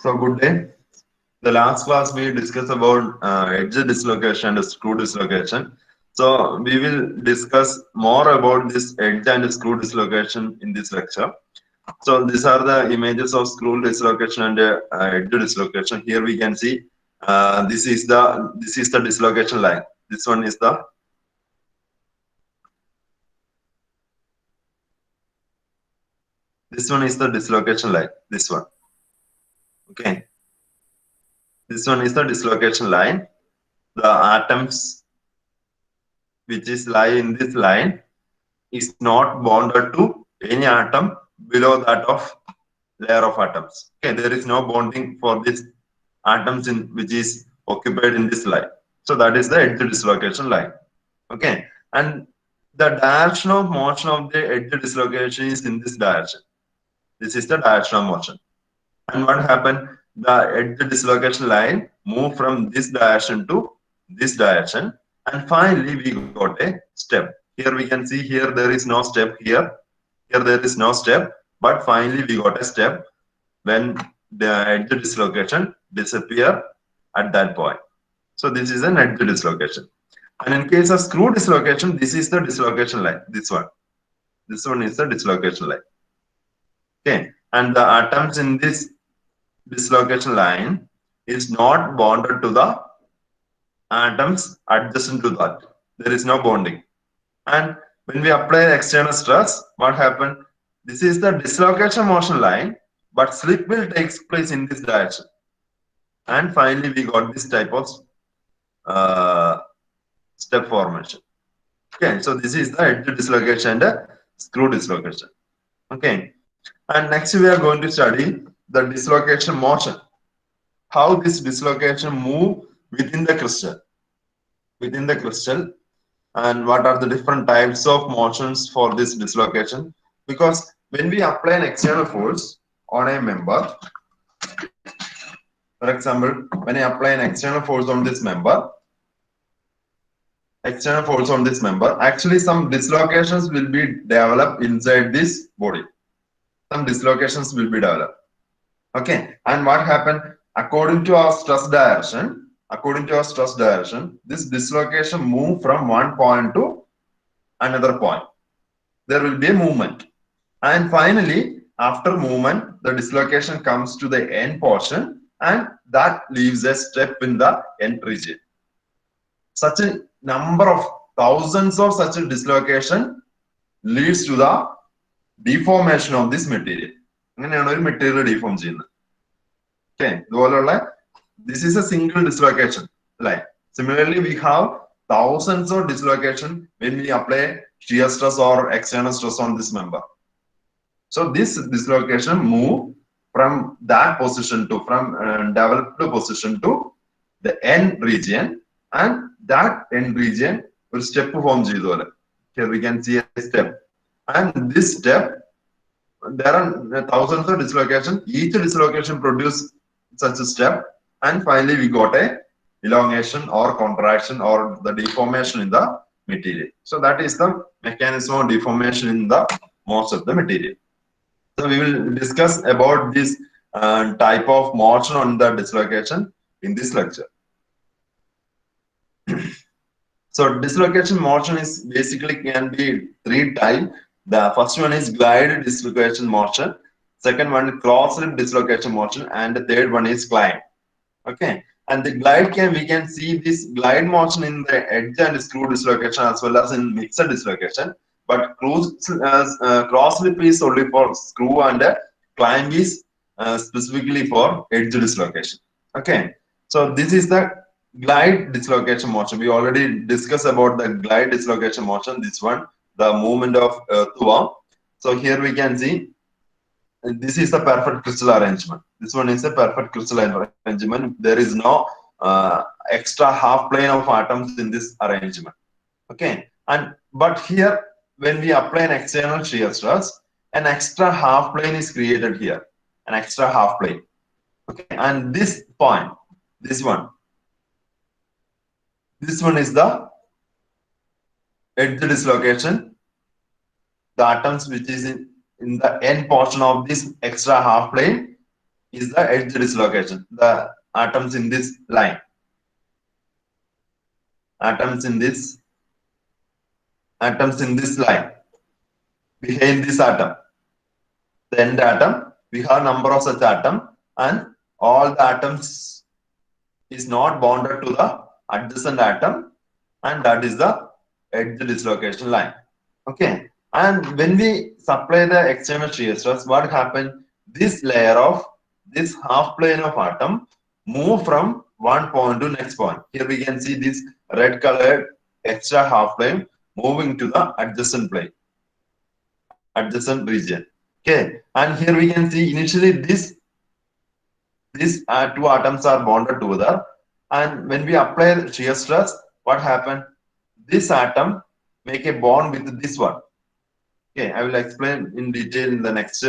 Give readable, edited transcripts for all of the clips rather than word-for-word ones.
So good day. The last class we discussed about edge dislocation and screw dislocation. So we will discuss more about this edge and screw dislocation in this lecture. So these are the images of screw dislocation and edge dislocation. Here we can see this is the dislocation line. This one is the dislocation line. This one. Okay. This one is the dislocation line. The atoms which is lie in this line is not bonded to any atom below that of layer of atoms. Okay, there is no bonding for this atoms in which is occupied in this line. So that is the edge dislocation line. Okay, and the direction of motion of the edge dislocation is in this direction. This is the direction of motion. And what happened? The edge dislocation line moved from this direction to this direction, and finally we got a step. Here we can see here there is no step here. Here there is no step, but finally we got a step when the edge dislocation disappear at that point. So this is an edge dislocation. And in case of screw dislocation, this is the dislocation line. This one. This one is the dislocation line. Okay. And the atoms in this dislocation line is not bonded to the atoms adjacent to that. There is no bonding. And when we apply external stress, what happened? This is the dislocation motion line, but slip will take place in this direction. And finally, we got this type of step formation. Okay, so this is the edge dislocation and screw dislocation. Okay, and next we are going to study the dislocation motion. How this dislocation move within the crystal. Within the crystal, and what are the different types of motions for this dislocation? Because when we apply an external force on a member, for example, when I apply an external force on this member, actually some dislocations will be developed inside this body. Some dislocations will be developed. Okay, and what happened? According to our stress direction, this dislocation move from one point to another point. There will be a movement. And finally, after movement, the dislocation comes to the end portion, and that leaves a step in the end region. Such a number of thousands of such a dislocation leads to the deformation of this material. Material deform. Okay, this is a single dislocation line. Similarly, we have thousands of dislocation when we apply shear stress or external stress on this member. So this dislocation move from that position to developed position to the end region, and that end region will step form. Here we can see a step, and this step there are thousands of dislocation. Each dislocation produces such a step, and finally we got a elongation or contraction or the deformation in the material. So that is the mechanism of deformation in the most of the material. So we will discuss about this type of motion on the dislocation in this lecture. So dislocation motion is basically can be three types. The first one is glide dislocation motion. Second one is cross-slip dislocation motion, and the third one is climb. Okay, and the glide we can see this glide motion in the edge and screw dislocation as well as in mixer dislocation. But cross-slip is only for screw, and climb is specifically for edge dislocation. Okay, so this is the glide dislocation motion. We already discussed about the glide dislocation motion. This one, the movement of earthworm. So here we can see this is the perfect crystal arrangement. This one is a perfect crystal arrangement. There is no extra half plane of atoms in this arrangement. Okay, but here when we apply an external shear stress, an extra half plane is created here. An extra half plane. Okay, and this point, this one is the edge dislocation. The atoms which is in the end portion of this extra half plane is the edge dislocation. The atoms in this line, atoms in this, atoms in this line, behind this atom, the end atom, we have number of such atom, and all the atoms is not bonded to the adjacent atom, and that is the edge dislocation line. Okay, and when we supply the external shear stress, what happened? This layer of this half plane of atom move from one point to next point. Here we can see this red colored extra half plane moving to the adjacent plane, adjacent region. Okay, and here we can see initially these two atoms are bonded together, and when we apply shear stress, what happened? This atom make a bond with this one. Okay, I will explain in detail in the next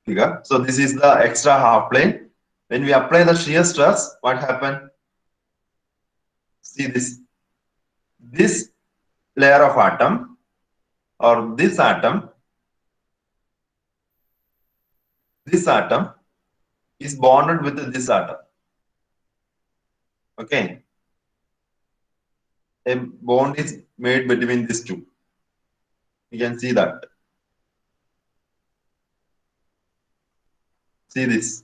figure. So this is the extra half plane. When we apply the shear stress, what happened? See this. This layer of atom or this atom is bonded with this atom. Okay. A bond is made between these two. You can see that. See this.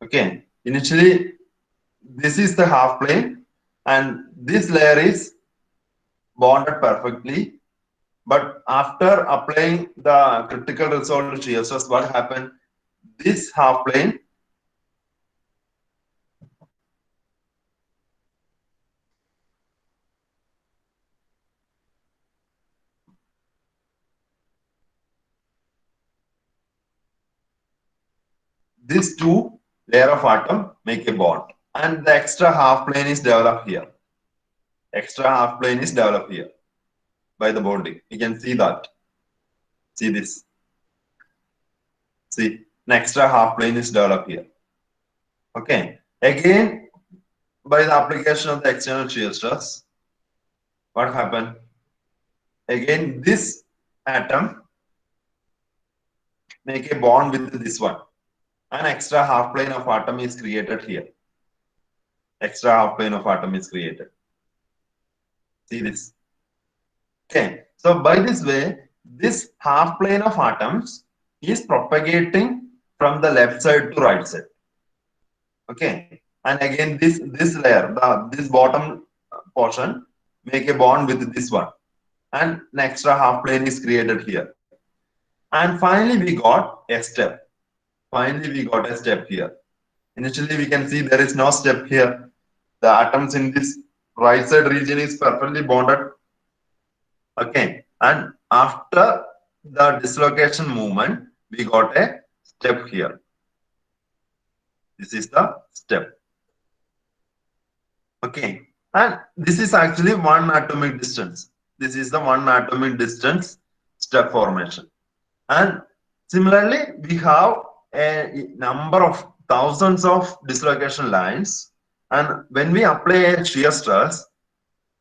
Okay. Initially, this is the half plane, and this layer is bonded perfectly. But after applying the critical resolved shear stress, what happened? This half plane these two layer of atom make a bond, and the extra half plane is developed here. Extra half plane is developed here by the bonding. You can see that. See this. See, an extra half plane is developed here. Okay. Again, by the application of the external shear stress, what happened? Again, this atom make a bond with this one. An extra half plane of atom is created here. Extra half plane of atom is created. See this. Okay. So by this way, this half plane of atoms is propagating from the left side to right side. Okay. And again, this layer, this bottom portion, make a bond with this one. And an extra half plane is created here. And finally, we got a step. Finally, we got a step here. Initially, we can see there is no step here. The atoms in this right side region is perfectly bonded. Okay. And after the dislocation movement, we got a step here. This is the step. Okay. And this is actually one atomic distance. This is the one atomic distance step formation. And similarly, we have a number of thousands of dislocation lines. And when we apply a shear stress,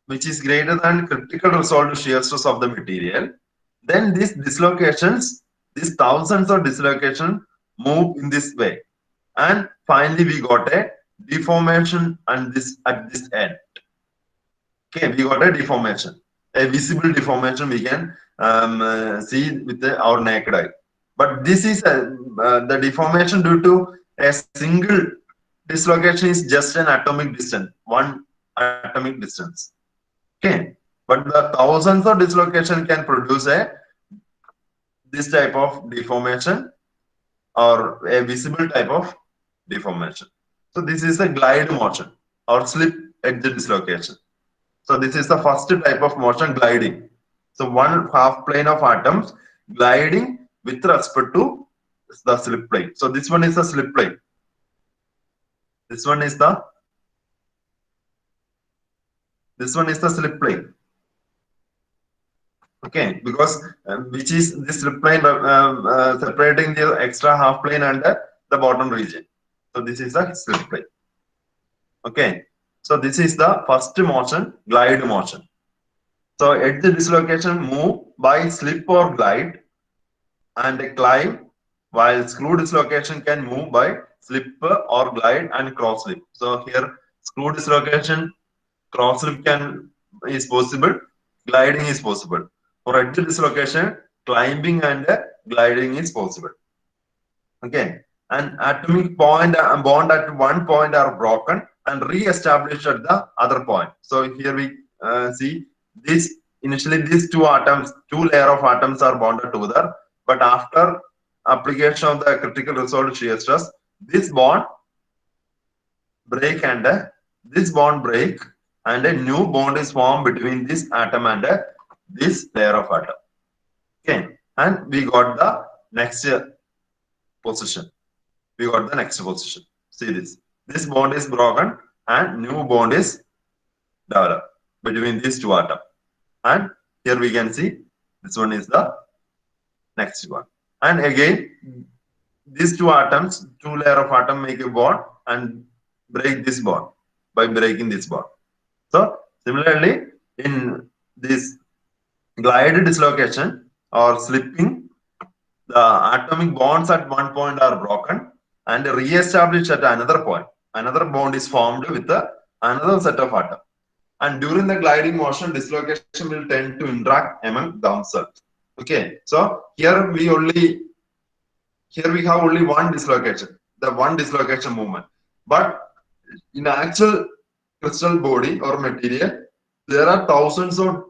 which is greater than critical resolved shear stress of the material, then these dislocations, these thousands of dislocations move in this way. And finally, we got a deformation and this at this end. Okay, we got a deformation, a visible deformation we can see with our naked eye. But this is the deformation due to a single dislocation is just an atomic distance, one atomic distance. Okay, but the thousands of dislocation can produce this type of deformation or a visible type of deformation. So this is a glide motion or slip edge dislocation. So this is the first type of motion, gliding. So one half plane of atoms gliding with respect to the slip plane. So this one is the slip plane. This one is the slip plane. Okay, because which is this slip plane separating the extra half plane and the bottom region. So this is the slip plane. Okay, so this is the first motion, glide motion. So edge dislocation move by slip or glide and climb, while screw dislocation can move by slip or glide and cross slip. So here screw dislocation, cross slip is possible, gliding is possible. For edge dislocation, climbing and gliding is possible. Okay, and atomic point bond at one point are broken and re-established at the other point. So here we see this. Initially, these two atoms, two layer of atoms are bonded together, but after application of the critical resolved shear stress, this bond break and this bond break, and a new bond is formed between this atom and this layer of atom. Okay, and we got the next position. We got the next position. See this. This bond is broken and new bond is developed between these two atoms. And here we can see this one is the next one. And again, these two atoms, two layer of atom make a bond and break this bond by breaking this bond. So similarly, in this glide dislocation or slipping, the atomic bonds at one point are broken and re-established at another point. Another bond is formed with another set of atoms. And during the gliding motion, dislocation will tend to interact among themselves. Okay, so here we have only one dislocation, the one dislocation movement. But in actual crystal body or material, there are thousands of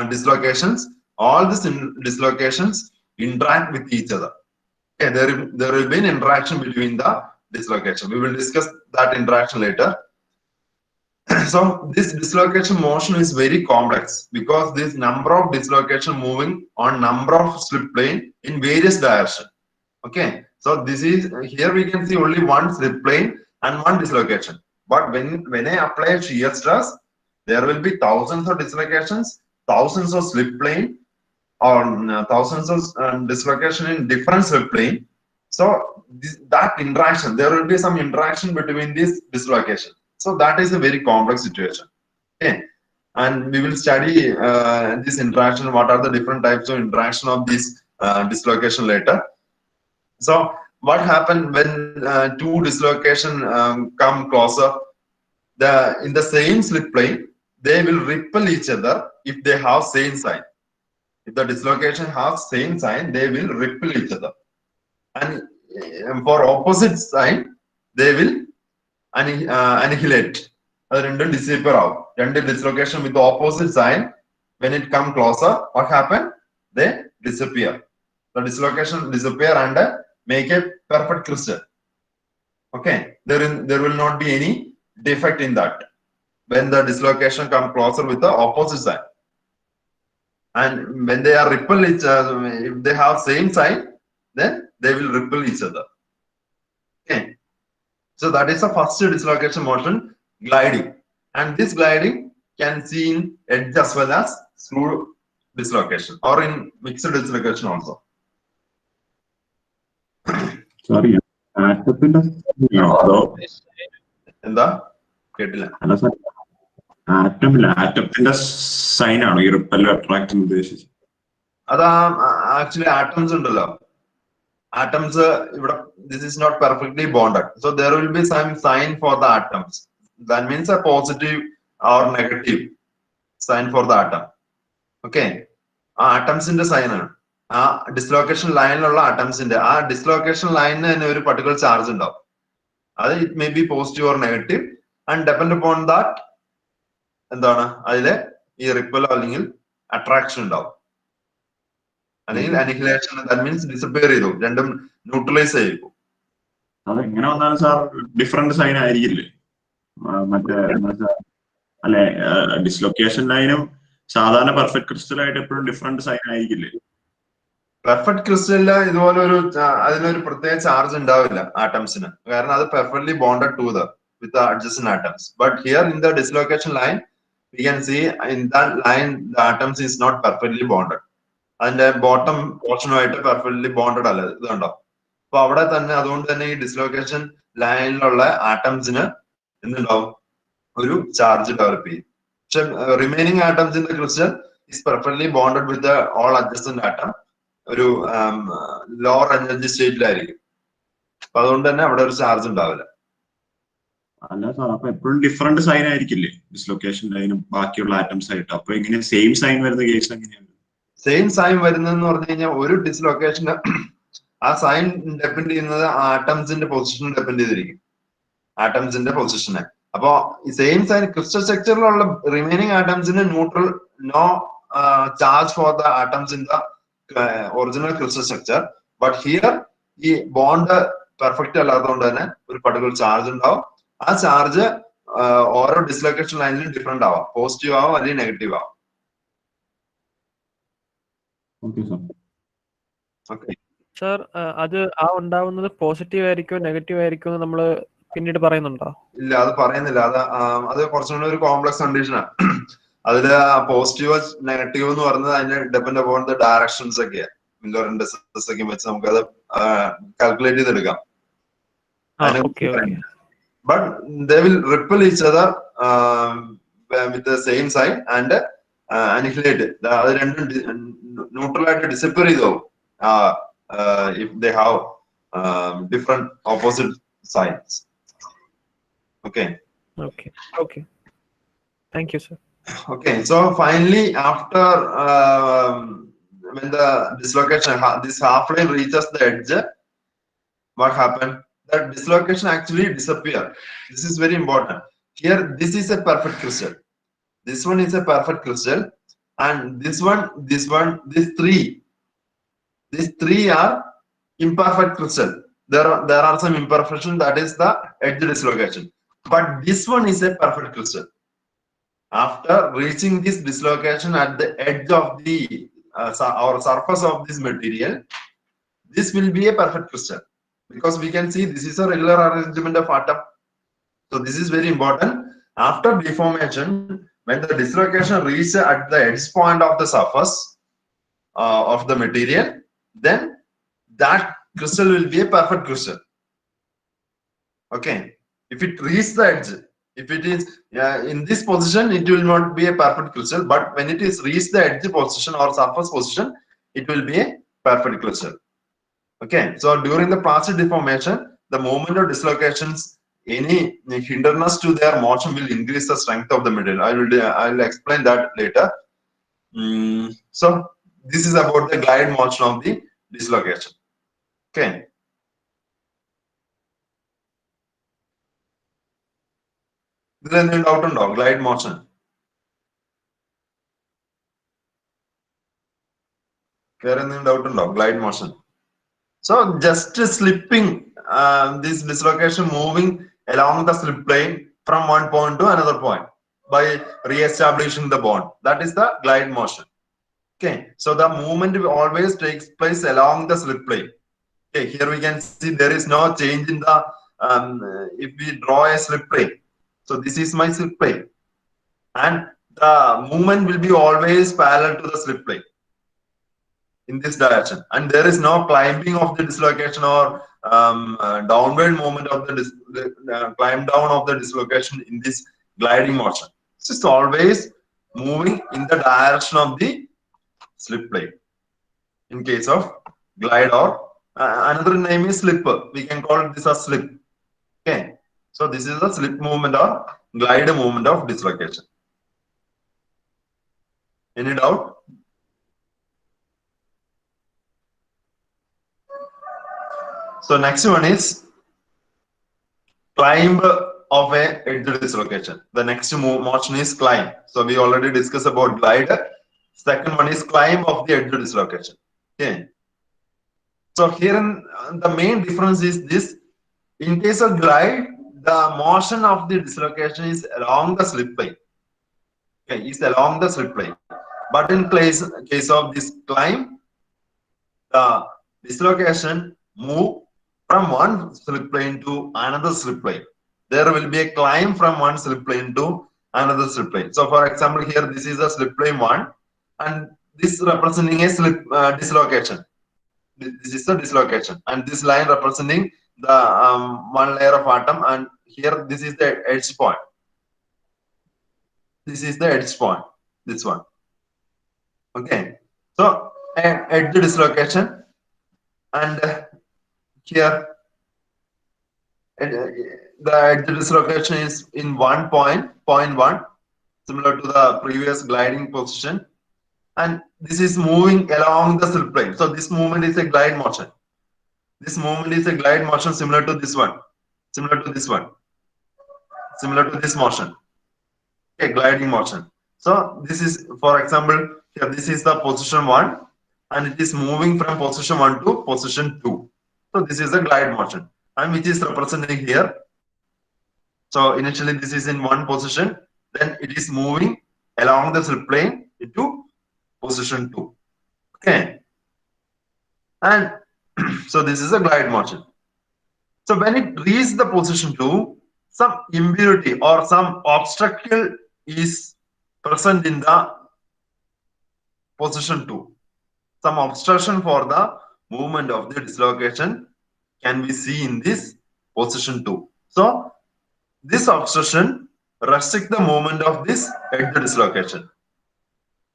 dislocations. All these dislocations interact with each other. Okay, there will be an interaction between the dislocation. We will discuss that interaction later. So this dislocation motion is very complex because this number of dislocation moving on number of slip plane in various directions. Okay, so this is here we can see only one slip plane and one dislocation. But when I apply shear stress, there will be thousands of dislocations, thousands of slip plane, or thousands of dislocation in different slip plane. So that interaction, there will be some interaction between this dislocation. So that is a very complex situation. Okay, and we will study this interaction. What are the different types of interaction of this dislocation later? So what happened when two dislocation come closer? In the same slip plane, they will repel each other if they have same sign. If the dislocation has same sign, they will repel each other. And for opposite sign, they will annihilate. അത് രണ്ടും disappear ആവും. രണ്ട് dislocation with the opposite sign, when it come closer, what happen? They disappear. The dislocation disappear and make a perfect crystal. Okay, there will not be any defect in that when the dislocation come closer with the opposite sign. And when they are repel each other, if they have same sign, then they will repel each other. Okay, so that is the first dislocation motion, gliding. And this gliding can see in edge as well as screw dislocation or in mixed dislocation also. Sorry, എന്താ കേട്ടില്ല? അല്ല sir, ആറ്റത്തിന്റെ sign ആണോ ഈ ripple attraction ഉദ്ദേശിച്ചത്? അതാ actually atoms ഉണ്ടല്ലോ, atoms this is not perfectly bonded, so there will be some sign for the atoms. That means a positive or negative sign for the atom. Okay, atoms in the sign dislocation line ulla atoms in the dislocation line in a particular charge undavum. It may be positive or negative, and depend upon that endana adile ee repel allengil attraction undavum. അല്ലെങ്കിൽ annihilation, that means disappear ചെയ്തു, രണ്ടും neutralise ചെയ്തു. അത് എങ്ങനെ വന്നാലും sir different sign ആയിരിക്കില്ലേ? മറ്റേ അല്ലെ, dislocation ലൈനും സാധാരണ പെർഫെക്റ്റ് ക്രിസ്റ്റലായിട്ട് എപ്പോഴും ഡിഫറെന്റ് സൈൻ ആയിരിക്കില്ലേ? പെർഫെക്റ്റ് ക്രിസ്റ്റലില് ഇതുപോലെ അതിനൊരു പ്രത്യേക ചാർജ് ഉണ്ടാവില്ല ആറ്റംസിന്, കാരണം അത് perfectly bonded to with adjacent atoms. But here in the dislocation line we can see in that line the atoms is not perfectly bonded. അതിന്റെ ബോട്ടം പോർഷനുമായിട്ട് പെർഫെക്റ്റ്ലി ബോണ്ടഡ് അല്ല, ഇതുണ്ടോ? അപ്പൊ അവിടെ തന്നെ അതുകൊണ്ട് തന്നെ ഈ ഡിസ്ലൊക്കേഷൻ ലൈനിലുള്ള ആറ്റംസിന് എന്തുണ്ടാവും? ഒരു ചാർജ് ഡെവലപ്പ് ചെയ്യും. പക്ഷെ remaining atoms in the crystal is perfectly bonded with all adjacent atom. ഒരു ലോവർ എനർജി സ്റ്റേറ്റിലായിരിക്കും. അപ്പൊ അതുകൊണ്ട് തന്നെ അവിടെ ഒരു ചാർജ് ഉണ്ടാവില്ല. അല്ല സാർ, അപ്പൊ എപ്പോഴും ഡിഫറെന്റ് സൈൻ ആയിരിക്കില്ലേ ഡിസ്ലൊക്കേഷൻ ലൈനും ബാക്കിയുള്ള ആറ്റംസ് ആയിട്ട്? അപ്പൊ എങ്ങനെ സെയിം സൈൻ വരുന്ന കേസ് എങ്ങനെയാണ്? സെയിം സൈൻ വരുന്നതെന്ന് പറഞ്ഞു കഴിഞ്ഞാൽ ഒരു ഡിസ്ലൊക്കേഷന് ആ സൈൻ ഡിപ്പെൻഡ് ചെയ്യുന്നത് ആറ്റംസിന്റെ പൊസിഷൻ ഡിപ്പെൻഡ് ചെയ്തിരിക്കും, ആറ്റംസിന്റെ പൊസിഷനെ. അപ്പോ ഈ സെയിം സൈൻ ക്രിസ്റ്റൽ സ്ട്രക്ചറിലുള്ള റിമൈനിങ് ആറ്റംസിന് neutral, no charge for the atoms in the original crystal structure. But here ഈ ബോണ്ട് പെർഫെക്റ്റ് അല്ലാത്തതുകൊണ്ട് തന്നെ ഒരു പർട്ടിക്കുലർ ചാർജ് ഉണ്ടാവും. ആ ചാർജ് ഓരോ ഡിസ്ലൊക്കേഷൻ ലൈനിലും ഡിഫറെന്റ് ആവാം, പോസിറ്റീവ് ആവാം അല്ലെങ്കിൽ നെഗറ്റീവ് ആവാം. സർ, അത് ആ ഉണ്ടാവുന്നത് പോസിറ്റീവ് ആയിരിക്കോ നെഗറ്റീവ് ആയിരിക്കോ എന്ന് നമ്മൾ പിന്നീട് പറയുന്നുണ്ടോ? ഇല്ല, അത് പറയുന്നില്ല. അത് കുറച്ചും കൂടി ഒരു കോംപ്ലക്സ് കണ്ടീഷനാണ്. അതില് പോസിറ്റീവ് നെഗറ്റീവ് എന്ന് പറയുന്നത് അതിന്റെ ഡിപ്പെൻഡ് അപ്പോൺ ദ ഡയറക്ഷൻസ് ഒക്കെയാണ്. മില്ലർ ഇൻഡെക്സസ് ഒക്കെ വെച്ച് നമുക്കത് കാൽക്കുലേറ്റ് ചെയ്തെടുക്കാം. But they will repel each other with the same sign and annihilate. അത് രണ്ടും ന്യൂട്രൽ ആയിട്ട് ഡിസപ്പിയർ ചെയ്തു പോകും if they have different opposite signs. Okay. Thank you, sir. Okay, so finally, after when the dislocation, this half line reaches the edge, what happened? That dislocation actually disappear. This is very important. Here, this is a perfect crystal. This one is a perfect crystal, and this one, these three are imperfect crystal. There are some imperfection, that is the edge dislocation. But this one is a perfect crystal. After reaching this dislocation at the edge of the or surface of this material, this will be a perfect crystal, because we can see this is a regular arrangement of atom. So this is very important. After deformation, when the dislocation reaches at the edge point of the surface of the material, then that crystal will be a perfect crystal. Okay, if it reaches the edge, if it is in this position, it will not be a perfect crystal, but when it is reached the edge position or surface position, it will be a perfect crystal. Okay, so during the plastic deformation, the moment of dislocations, any hindrance to their motion will increase the strength of the material. I will explain that later. So this is about the glide motion of the dislocation. Okay. Is there any doubt on glide motion? Any doubt on glide motion? So just slipping, this dislocation moving along the slip plane from one point to another point by re-establishing the bond. That is the glide motion. Okay, so the movement always takes place along the slip plane. Okay, here we can see there is no change in the, if we draw a slip plane. So this is my slip plane, and the movement will be always parallel to the slip plane in this direction, and there is no climbing of the dislocation or downward movement of the climb down of the dislocation in this gliding motion. It's just always moving in the direction of the slip plane in case of glide, or another name is slip. We can call this a slip. Okay, so this is the slip movement or glide movement of dislocation. Any doubt? So next one is climb of a edge dislocation. The next motion is climb. So we already discussed about glide. Second one is climb of the edge dislocation. Okay. So here the main difference is this: in case of glide, the motion of the dislocation is along the slip plane. Okay, is along the slip plane. But in case of this climb, the dislocation move from one slip plane to another slip plane. There will be a climb from one slip plane to another slip plane. So for example, here this is a slip plane 1, and this representing a slip dislocation. This is the dislocation, and this line representing the one layer of atom, and here this is the edge point. This is the edge point, this one. Okay, so edge dislocation, and here the edge dislocation is in 1.1, similar to the previous gliding position, and this is moving along the slip plane. So this movement is a glide motion. This movement is a glide motion similar to this one, similar to this one, similar to this motion. Okay, gliding motion. So this is, for example, here this is the position 1, and it is moving from position 1 to position 2. So this is a glide motion, and which is representing here. So initially this is in one position, then it is moving along the slip plane into position 2. Okay, and so this is a glide motion. So when it reaches the position 2, some impurity or some obstacle is present in the position 2. Some obstruction for the movement of the dislocation can be seen in this position 2. So this obstruction restricts the movement of this edge dislocation.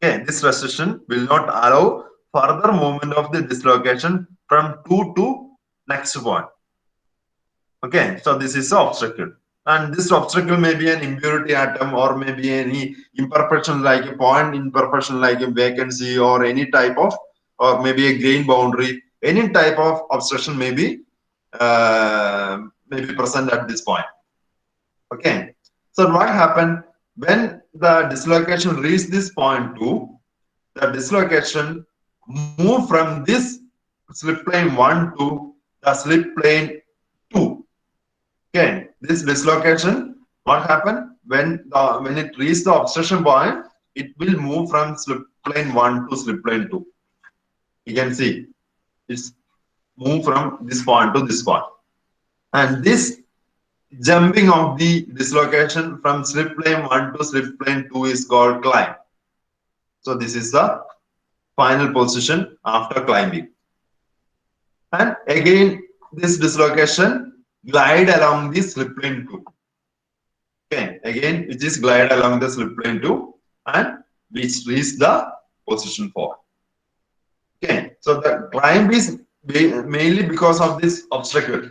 Okay, this restriction will not allow further movement of the dislocation from 2 to next point. Okay, so this is the obstacle, and this obstacle may be an impurity atom, or maybe any imperfection like a point imperfection like a vacancy, or any type of, or maybe a grain boundary. Any type of obstruction may be present at this point. Okay, so what happened when the dislocation reached this point 2? The dislocation move from this slip plane 1 to the slip plane 2. Okay, this dislocation, what happened when it reaches the obstruction point, it will move from slip plane 1 to slip plane 2. You can see it's move from this point to this point, and this jumping of the dislocation from slip plane 1 to slip plane 2 is called climb. So this is the final position after climbing, and again this dislocation glide along the slip plane 2. Okay, again it is glide along the slip plane 2, and which reach the position 4. Okay, so the climb is mainly because of this obstacle.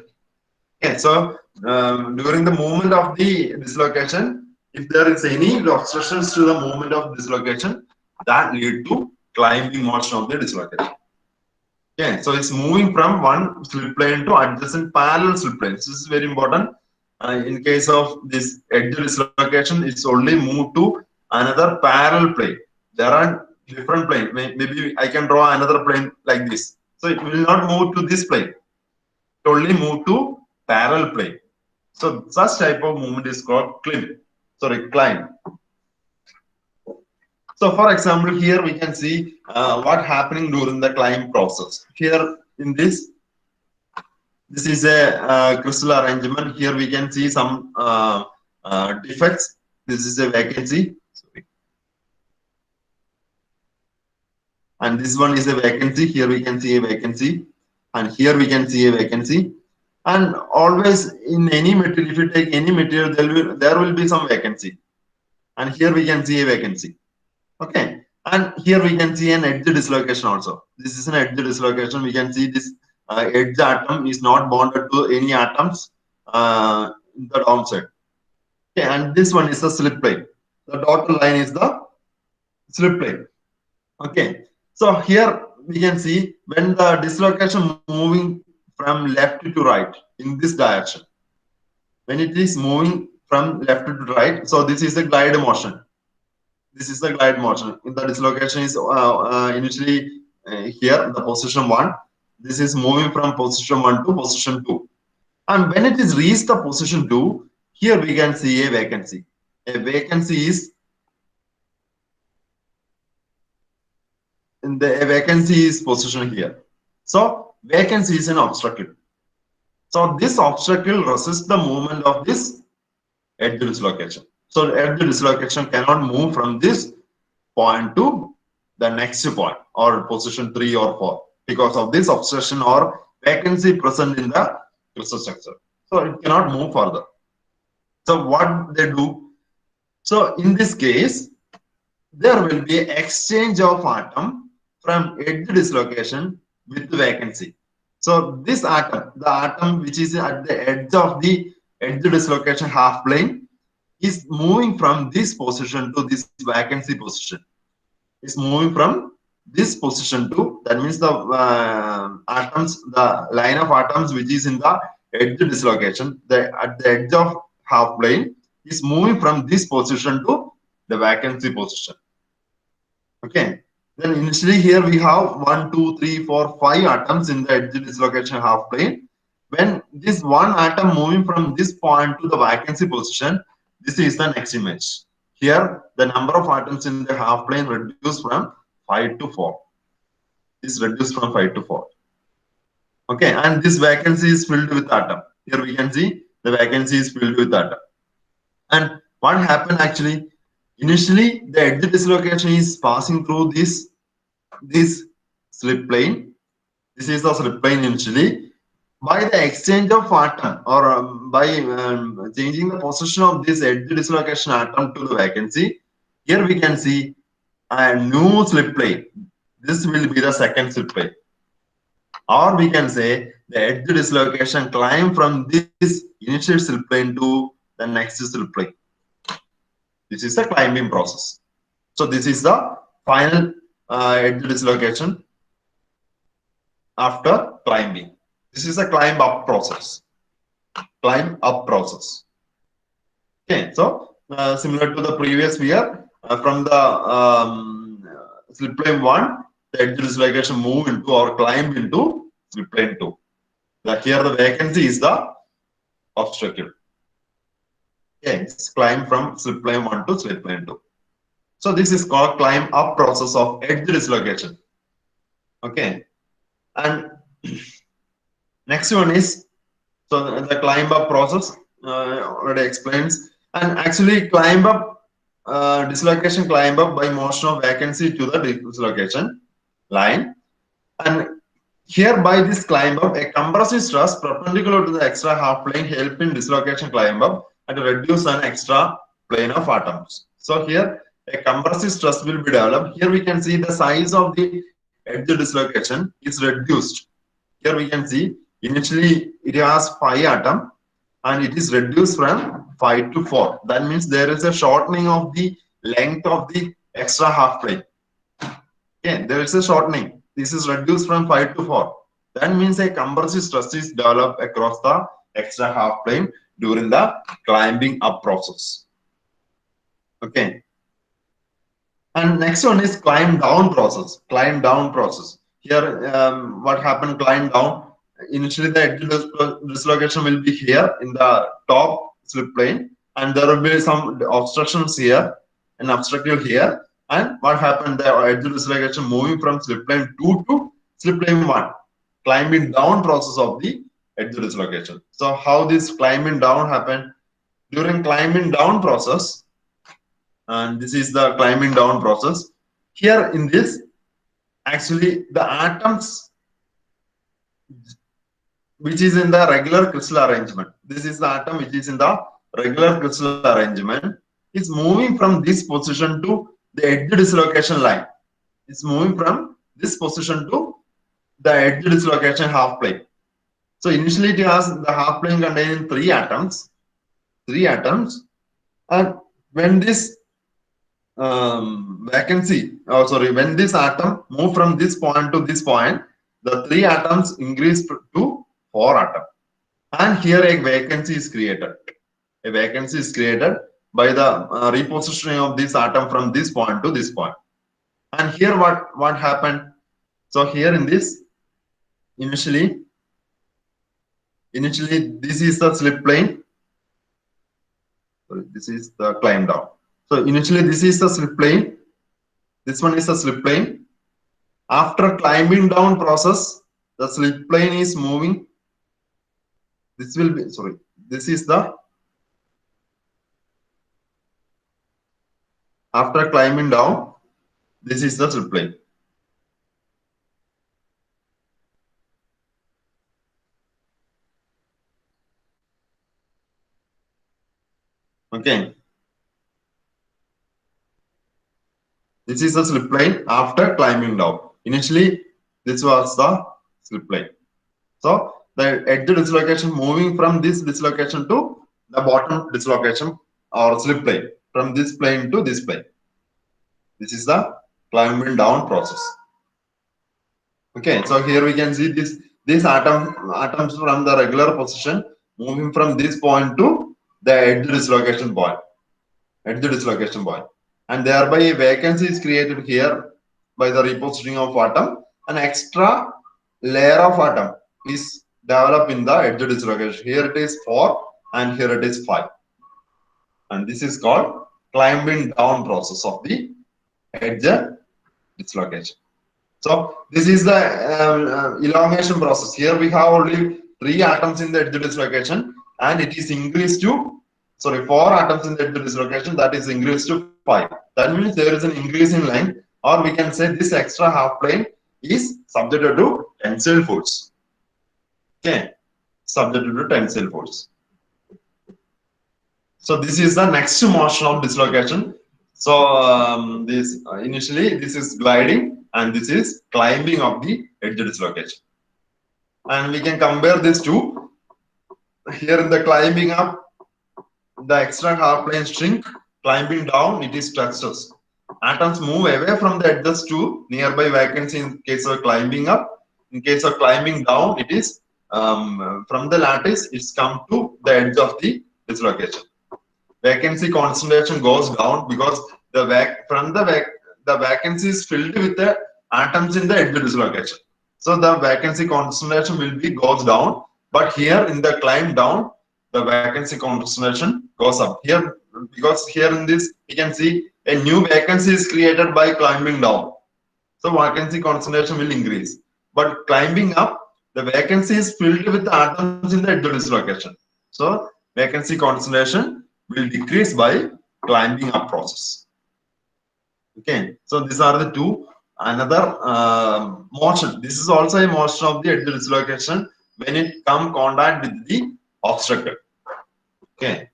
Okay, so during the movement of the dislocation, if there is any obstructions to the movement of dislocation, that lead to climbing motion of the dislocation. Okay, so it's moving from one slip plane to adjacent parallel slip planes. This is very important. In case of this edge dislocation, it's only moved to another parallel plane. There are different planes. Maybe I can draw another plane like this. So it will not move to this plane. It only move to parallel plane. So such type of movement is called climb. So for example, here we can see what happening during the climb process. Here in this is a crystal arrangement. Here we can see some defects. This is a vacancy. Sorry. And this one is a vacancy. Here we can see a vacancy, and here we can see a vacancy. And always in any material, if you take any material, there will be some vacancy. And here we can see a vacancy. Okay, and here we can see an edge dislocation also. This is an edge dislocation. We can see this edge atom is not bonded to any atoms in the downside. Okay, and this one is the slip plane. The dotted line is the slip plane. Okay, so here we can see when the dislocation moving from left to right in this direction. When it is moving from left to right, so this is a glide motion. This is the glide motion. In the dislocation is initially here the position 1. This is moving from position 1 to position 2. And when it is reached the position 2, here we can see a vacancy. A vacancy is positioned here. So vacancy is an obstacle. So this obstacle resists the movement of this edge dislocation. So edge dislocation cannot move from this point to the next point or position 3 or 4 because of this obstruction or vacancy present in the crystal structure. So it cannot move further. So what they do? So in this case, there will be exchange of atom from edge dislocation with vacancy. So this atom, the atom which is at the edge of the edge dislocation half plane, is moving from this position to this vacancy position. Is moving from this position to, that means the atoms, the line of atoms which is in the edge dislocation, at the edge of half plane, is moving from this position to the vacancy position. Okay. Then initially here we have 1, 2, 3, 4, 5 atoms in the edge dislocation half plane. When this one atom moving from this point to the vacancy position, this is the next image. Here the number of atoms in the half plane reduced from 5 to 4. Is reduced from 5 to 4. Okay, and this vacancy is filled with atom. Here we can see the vacancy is filled with atom. And what happened actually? Initially, the edge dislocation is passing through this slip plane. This is the slip plane initially. By the exchange of atom, or by changing the position of this edge dislocation atom to the vacancy, here we can see a new slip plane. This will be the second slip plane. Or we can say the edge dislocation climb from this initial slip plane to the next slip plane. This is the climbing process. So this is the final edge dislocation after climbing. This is a climb up process. Climb up process. Okay, so similar to the previous year, from the slip plane 1, the edge dislocation move into or climb into slip plane 2. Here the vacancy is the obstacle. Okay, it's climb from slip plane 1 to slip plane 2. So this is called climb up process of edge dislocation. Okay, and next one is, so the climb up process already explains, and actually climb up dislocation climb up by motion of vacancy to the dislocation line, and here by this climb up, a compressive stress perpendicular to the extra half plane help in dislocation climb up and reduce an extra plane of atoms. So here a compressive stress will be developed. Here we can see the size of the edge dislocation is reduced. Here we can see initially it has 5 atoms and it is reduced from 5 to 4. That means there is a shortening of the length of the extra half plane. Okay, there is a shortening. This is reduced from 5 to 4. That means a compressive stress is developed across the extra half plane during the climbing up process. Okay. And next one is climb down process. Climb down process. Here, what happened? Climb down. Initially, the edge dislocation will be here in the top slip plane, and there will be some obstructions here, an obstacle here. And what happened? The edge dislocation moving from slip plane 2 to slip plane 1, climbing down process of the edge dislocation. So how this climbing down happened? During climbing down process, and this is the climbing down process. Here in this, actually the atoms which is in the regular crystal arrangement. This is the atom which is in the regular crystal arrangement. It's moving from this position to the edge dislocation line. It's moving from this position to the edge dislocation half plane. So initially it has the half plane containing 3 atoms. 3 atoms. And when this when this atom move from this point to this point, the 3 atoms increase to 4 atoms. And here a vacancy is created. A vacancy is created by the repositioning of this atom from this point to this point. And here what happened? So here in this, initially this is the slip plane. Sorry, this is the climb down. So initially this is the slip plane. This one is the slip plane. After climbing down process, the slip plane is moving. This will be, sorry, this is the, after climbing down, this is the slip plane. Okay. This is the slip plane after climbing down. Initially, this was the slip plane. So the edge dislocation moving from this dislocation to the bottom dislocation or slip plane, from this plane to this plane. This is the climbing down process. Okay, so here we can see these atoms from the regular position moving from this point to the edge dislocation point. And thereby a vacancy is created here by the repositioning of atom. An extra layer of atom is developed in the edge dislocation. Here it is 4 and here it is 5. And this is called climbing down process of the edge dislocation. So this is the elongation process. Here we have only 3 atoms in the edge dislocation and it is increased to, 4 atoms in the edge dislocation, that is increased to 5. That means there is an increase in length, or we can say this extra half plane is subjected to tensile force. Okay, subjected to tensile force. So this is the next motion of dislocation. So this initially this is gliding and this is climbing of the edge dislocation. And we can compare these two. Here in the climbing up, the extra half plane shrink. Climbing down, it is stretches. Atoms move away from the edges to nearby vacancy in case of climbing up. In case of climbing down, it is from the lattice, it's come to the edge of the dislocation. Vacancy concentration goes down because the vacancy is filled with the atoms in the edge dislocation. So the vacancy concentration goes down, but here in the climb down, the vacancy concentration goes up. Here, because here in this we can see a new vacancy is created by climbing down. So vacancy concentration will increase. But climbing up, the vacancy is filled with the atoms in the edge dislocation. So vacancy concentration will decrease by climbing up process. Okay, so these are the two. Another motion. This is also a motion of the edge dislocation when it come contact with the obstructor. Okay,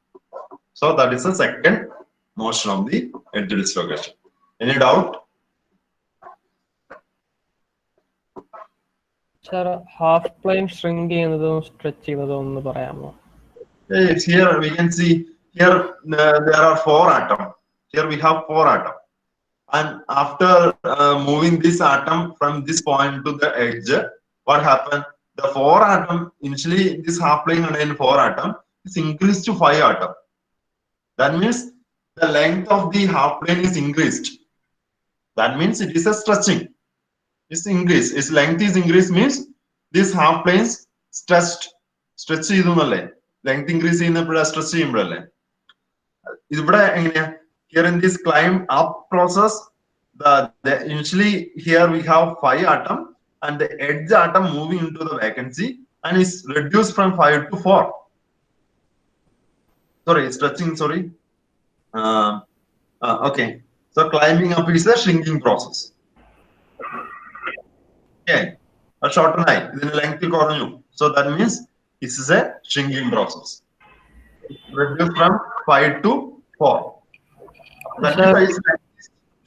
so that is the second motion of the edge dislocation. Any doubt? Sir, half plane shrink ചെയ്യുന്നതും stretch ചെയ്യുന്നതും ഒന്ന് പറയാമോ? Yes, here we can see here there are 4 atoms. Here we have 4 atoms. And after moving this atom from this point to the edge, what happened? The 4 atom, initially this half plane contained 4 atom, is increased to 5 atom. That means the length of the half plane is increased. That means it is a stretching. It's increased. Its length is increased means this half planes stretched. Stretch length increase stretch here in this climb up process, initially here we have 5 atom and the edge atom moving into the vacancy and is reduced from 5 to 4. Sorry, stretching, sorry. Okay, so climbing up is a shrinking process. Okay, a shorten eye, then length so that means this is a shrinking process. Reduced from 5 to 4. That means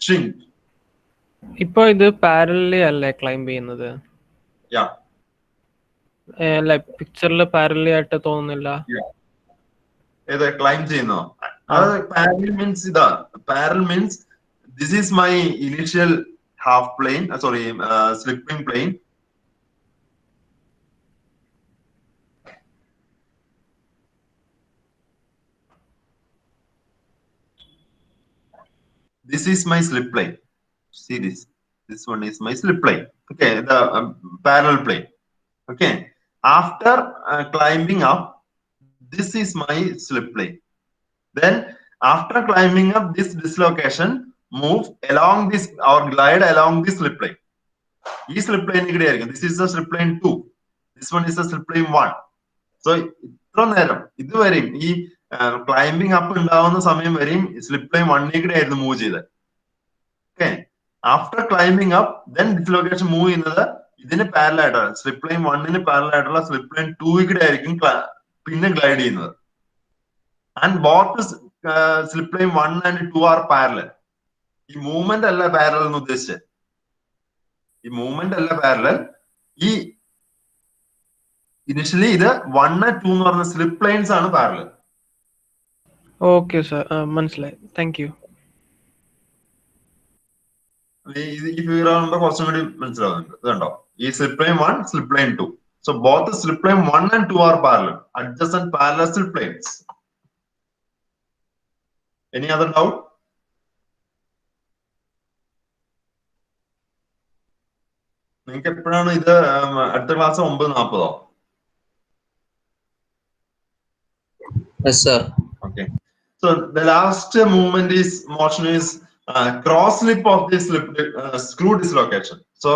shrink. ഇപ്പൊ ഇത് പാരലി അല്ലേ climb ചെയ്യുന്നത്? പിക്ചറിൽ പാരലി ആയിട്ട് തോന്നുന്നില്ല. Climb ചെയ്യുന്നോ? Parallel means parallel means this is my initial half plane, slipping plane. This is my slip plane. See this. This one is my slip plane. Okay, the parallel plane. Okay. After climbing up, this is my slip plane. Then after climbing up, this dislocation move along this or glide along this slip plane. This slip plane, this is the slip plane 2. This one is the slip plane 1. So climbing up and down the slip plane 1 move. Okay. After climbing up, then dislocation move in the parallel. Slip plane 1 in parallel, slip plane 2 glide. And both slip plane 1 and 2 are parallel. The movement is parallel. The movement all parallel. Initially, the 1 and 2 are the slip planes are parallel. Okay, sir. മനസ്സിലായി. Thank you. If you remember, slip plane 1, slip plane 2. So both the slip plane 1 and 2 are parallel, adjacent parallel slip planes. Any other doubt? നിങ്ങൾക്ക് എപ്പോഴാണ് ഇത് അടുത്ത class 9:40? Yes, sir. Okay. So the last movement is motion is cross slip of the screw dislocation. So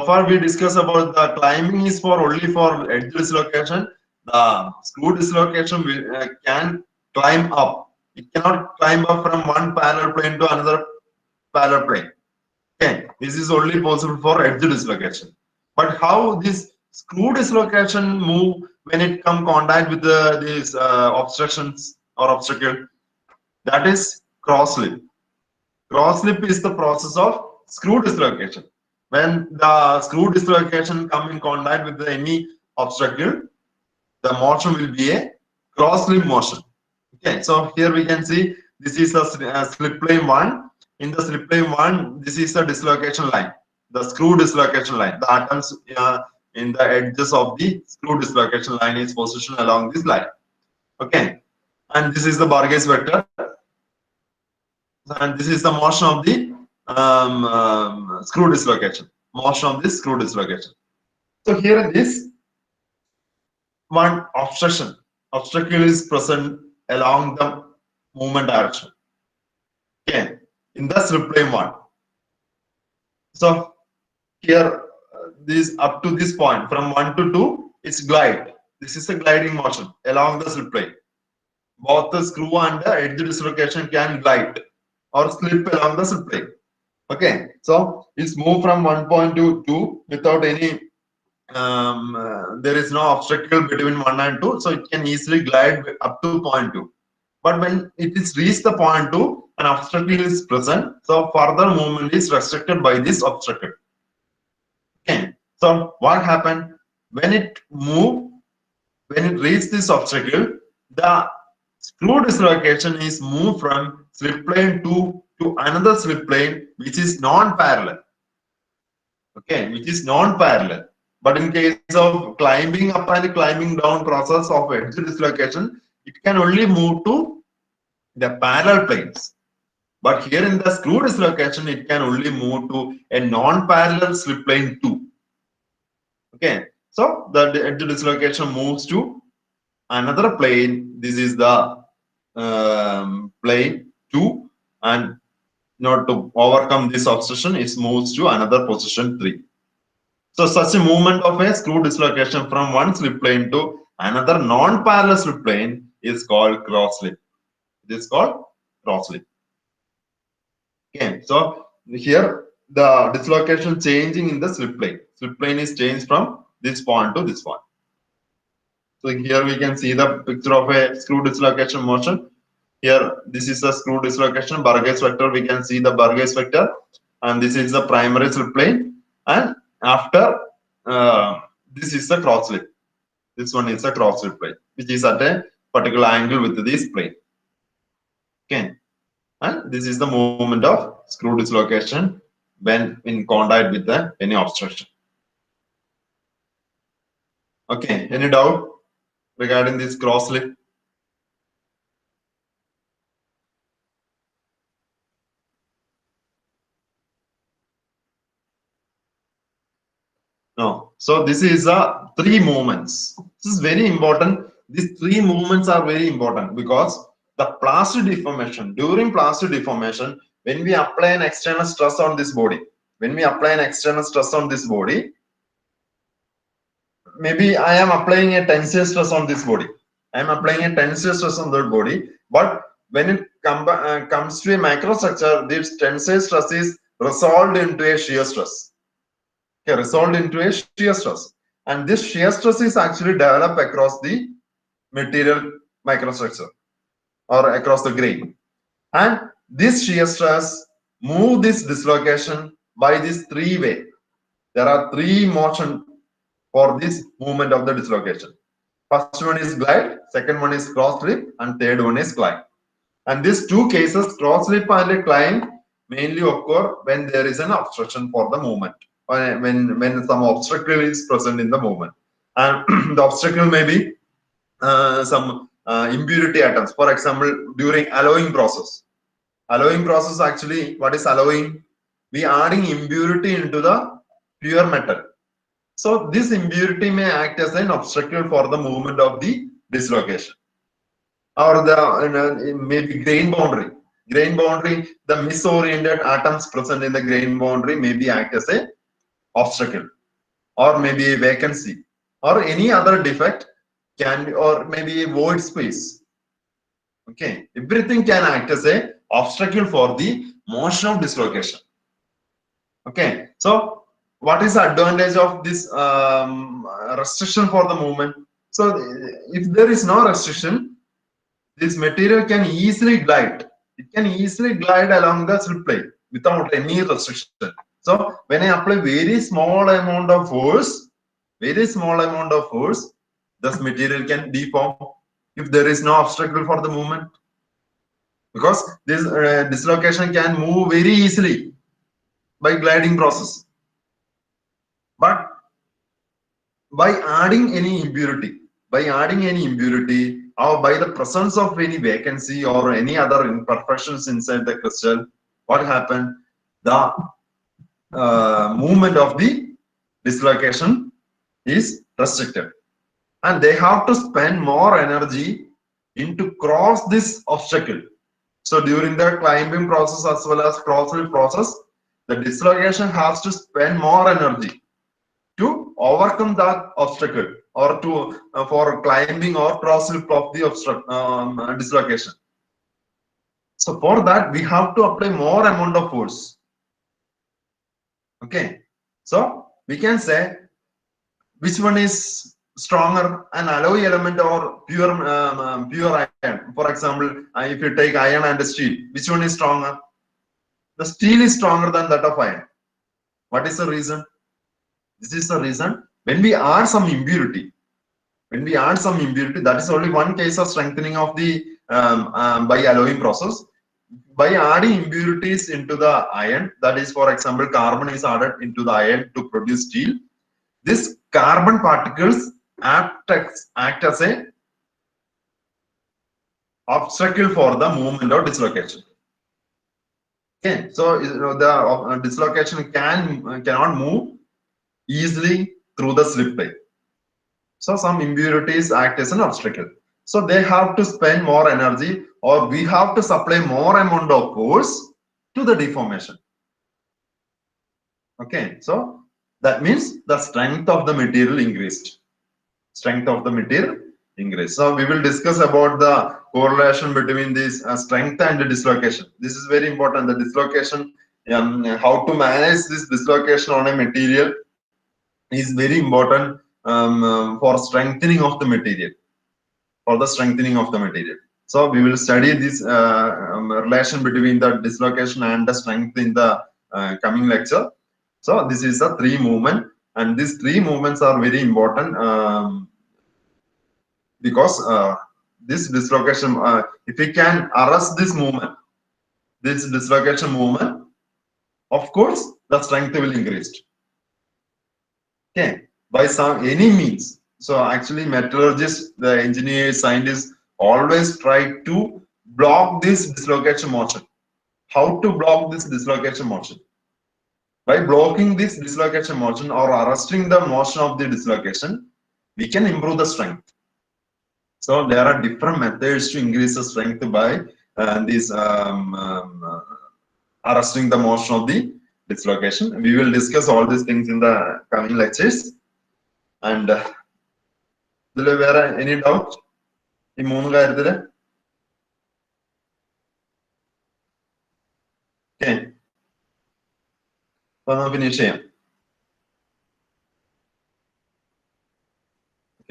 far we discussed about the climbing is for only for edge dislocation. The screw dislocation can climb up. It cannot climb up from one parallel plane to another parallel plane. Okay, this is only possible for edge dislocation. But how this screw dislocation move when it come contact with these obstructions or obstacle? That is cross slip. Cross slip is the process of screw dislocation. When the screw dislocation come in contact with any obstacle, the motion will be a cross slip motion. Okay, so here we can see this is a slip plane 1. In the slip plane 1, this is the dislocation line, the screw dislocation line. The atoms in the edges of the screw dislocation line is positioned along this line. Okay, and this is the Burgess vector. And this is the motion of the screw dislocation. Motion of this screw dislocation. So here this one obstacle is present along the movement direction. Okay, in the slip plane 1. So here this up to this point from 1 to 2 it's glide. This is a gliding motion along the slip plane. Both the screw and the edge dislocation can glide or slip along the slip plane. Okay, so it's moved from 1 point to 2 without any there is no obstacle between 1 and 2, so it can easily glide up to point 2. But when it is reached the point 2, an obstacle is present, so further movement is restricted by this obstacle. Okay, so what happened when it reached this obstacle? The screw dislocation is moved from slip plane 2 to another slip plane which is non-parallel. Okay, which is non-parallel. But in case of climbing up and climbing down process of edge dislocation, it can only move to the parallel planes. But here in the screw dislocation, it can only move to a non-parallel slip plane 2. Okay, so the edge dislocation moves to another plane. This is the plane 2, and not to overcome this obstruction, it moves to another position 3. So such a movement of a screw dislocation from one slip plane to another non-parallel slip plane is called cross slip. It is called cross slip. Okay, so here the dislocation changing in the slip plane. Slip plane is changed from this point to this point. So here we can see the picture of a screw dislocation motion. Here, this is the screw dislocation, Burgess vector. We can see the Burgess vector, and this is the primary slip plane. And after this is the cross slip. This one is the cross slip plane, which is at a particular angle with this plane. Okay, and this is the movement of screw dislocation when in contact with any obstruction. Okay, any doubt regarding this cross slip? No. So this is three movements. This is very important. These three movements are very important because the plastic deformation, during plastic deformation, when we apply an external stress on this body, maybe I am applying a tensile stress on this body. I am applying a tensile stress on that body, but when it comes to a microstructure, this tensile stress is resolved into a shear stress. Okay, resolved into a shear stress, and this shear stress is actually developed across the material microstructure or across the grain, and this shear stress move this dislocation by this three way. there are three motion for this movement of the dislocation. First one is glide, second one is cross slip, and third one is climb. And these two cases, cross slip and climb, mainly occur when there is an obstruction for the movement, when some obstacle is present in the movement. And the obstacle may be some impurity atoms. For example, during alloying process. Alloying process, actually, what is alloying? We adding impurity into the pure metal. So this impurity may act as an obstacle for the movement of the dislocation. Or the maybe grain boundary. Grain boundary, the misoriented atoms present in the grain boundary maybe act as a obstacle, or maybe a vacancy, or any other defect can be, or maybe a void space. Okay, everything can act as a obstacle for the motion of dislocation. Okay, so what is the advantage of this restriction for the movement? So if there is no restriction, this material can easily glide. It can easily glide along the slip plane without any restriction. So when I apply very small amount of force, this material can deform if there is no obstacle for the movement. Because this dislocation can move very easily by gliding process. But by adding any impurity, or by the presence of any vacancy or any other imperfections inside the crystal, what happened? The movement of the dislocation is restricted. And they have to spend more energy into cross this obstacle. So during the climbing process as well as cross-slip process, the dislocation has to spend more energy to overcome that obstacle, or to for climbing or cross-slip of the dislocation. So for that, we have to apply more amount of force. Okay, so we can say which one is stronger, an alloy element or pure iron. For example, if you take iron and steel, which one is stronger? The steel is stronger than that of iron. What is the reason? This is the reason. When we add some impurity, that is only one case of strengthening of the by alloying process. By adding impurities into the iron, that is, for example, carbon is added into the iron to produce steel. This carbon particles act as a obstacle for the movement of dislocation. Okay, so the dislocation cannot move easily through the slip plane. So some impurities act as an obstacle. So they have to spend more energy, or we have to supply more amount of force to the deformation. Okay, so that means the strength of the material increased. So we will discuss about the correlation between this strength and the dislocation. This is very important. The dislocation, how to manage this dislocation on a material is very important for strengthening of the material. So we will study this relation between the dislocation and the strength in the coming lecture. So this is the three movement, and these three movements are very important because this dislocation, if we can arrest this movement, this dislocation movement, of course the strength will increase. Okay, by any means. So actually, metallurgists, the engineers, scientists always try to block this dislocation motion. How to block this dislocation motion? By blocking this dislocation motion or arresting the motion of the dislocation, we can improve the strength. So there are different methods to increase the strength by this arresting the motion of the dislocation. We will discuss all these things in the coming lectures. And any doubt? Okay. Finish here.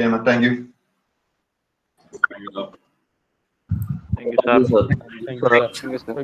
Okay, thank you. Thank you, sir. Thank you, sir. Thank you, sir.